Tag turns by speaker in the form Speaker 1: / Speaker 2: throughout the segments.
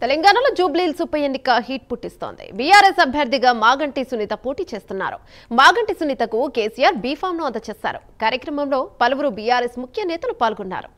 Speaker 1: తెలంగాణలో జూబ్లీహిల్స్ ఉప ఎన్నిక హీట్ పుట్టిస్తోంది. బీఆర్ఎస్ అభ్యర్థిగా మాగంటి సునీత పోటీ చేస్తున్నారు. మాగంటి సునీతకు కేసీఆర్ బీఫామ్ ను అందజేశారు. కార్యక్రమంలో పలువురు బీఆర్ఎస్ ముఖ్య నేతలు పాల్గొన్నారు.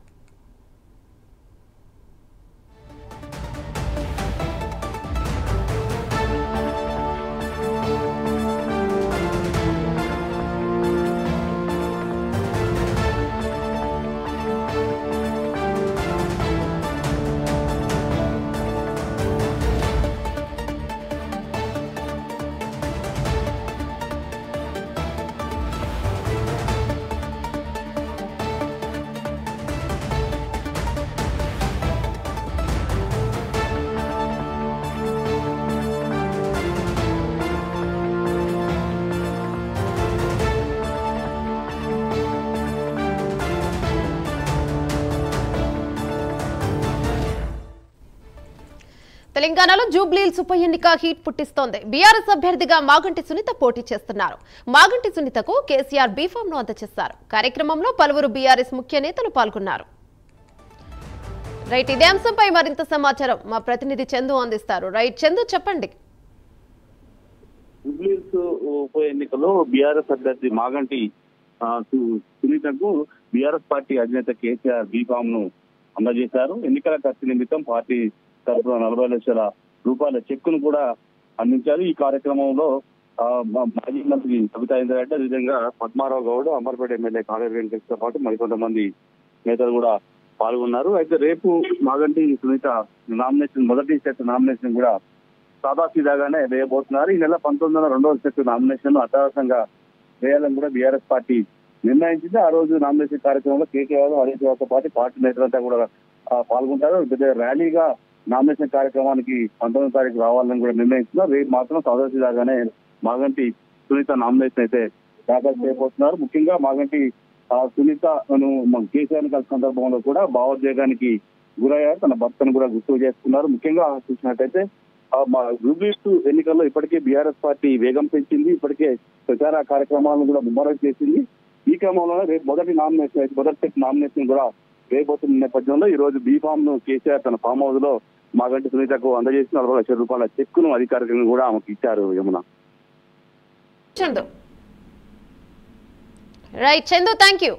Speaker 1: తెలంగాణలో జూబ్లీహిల్స్ ఉప ఎన్నిక హీట్ పుట్టిస్తోంది. బీఆర్ఎస్ అభ్యర్థిగా మాగంటి సునీత పోటీ చేస్తున్నారు. మాగంటి సునీతకు కేసీఆర్ బీఫామ్ ను అందజేశారు. కార్యక్రమంలో పలువురు బీఆర్ఎస్ ముఖ్య నేతలు పాల్గొన్నారు. రైట్, ఇదే అంశంపై మరింత సమాచారం మా ప్రతినిధి చందు అందిస్తారు. రైట్ చందు, చెప్పండి.
Speaker 2: జూబ్లీహిల్స్ ఉప ఎన్నికలో బీఆర్ఎస్ అభ్యర్థి మాగంటి సునీతకు బీఆర్ఎస్ పార్టీ అధినేత కేసీఆర్ బీఫామ్ ను అందజేశారు. ఎన్నికల ఖర్చు నిమిత్తం పార్టీ తరఫున 40 లక్షల రూపాయల చెక్కును కూడా అందించారు. ఈ కార్యక్రమంలో మాజీ మంత్రి సబితా ఇంద్రారెడ్డి, అదేవిధంగా పద్మారావు గౌడ్, అమర్పేట ఎమ్మెల్యే కాళేరు వెంకటేశ్వరతో పాటు మరికొంతమంది నేతలు కూడా పాల్గొన్నారు. అయితే రేపు మాగంటి సునీత నామినేషన్ మొదటి సెట్ నామినేషన్ కూడా సాదాసీదాగానే వేయబోతున్నారు. ఈ నెల 19న రెండవ సెట్ నామినేషన్ అట్టహాసంగా వేయాలని కూడా బీఆర్ఎస్ పార్టీ నిర్ణయించింది. ఆ రోజు నామినేషన్ కార్యక్రమంలో కేటీఆర్, హరీష్ రావుతో పాటు పార్టీ నేతలంతా కూడా పాల్గొంటారు. ర్యాలీగా నామినేషన్ కార్యక్రమానికి 19వ తారీఖు రావాలని కూడా నిర్ణయించున్నారు. రేపు మాత్రం సాదాసీదాగానే మాగంటి సునీత నామినేషన్ అయితే దాఖలు చేయబోతున్నారు. ముఖ్యంగా మాగంటి సునీత కేసీఆర్ కలిసిన సందర్భంలో కూడా భావోద్వేగానికి గురయ్యారు. తన భర్తను కూడా గుర్తు చేసుకున్నారు. ముఖ్యంగా చూసినట్టయితే జూబ్లీహిల్స్ ఎన్నికల్లో ఇప్పటికే బీఆర్ఎస్ పార్టీ వేగం పెంచింది. ఇప్పటికే ప్రచార కార్యక్రమాలను కూడా ముమ్మరం చేసింది. ఈ క్రమంలోనే రేపు మొదటి సెట్ నామినేషన్ కూడా వేయబోతున్న నేపథ్యంలో ఈ రోజు బీఫామ్ ను కేసీఆర్ తన ఫామ్ హౌస్ లో మాగంటి సునీతకు అందజేసి 40 లక్షల రూపాయల చెక్కును అధికారికంగా కూడా ఆమెకు ఇచ్చారు. Yamuna.
Speaker 1: Right Chandu, thank you.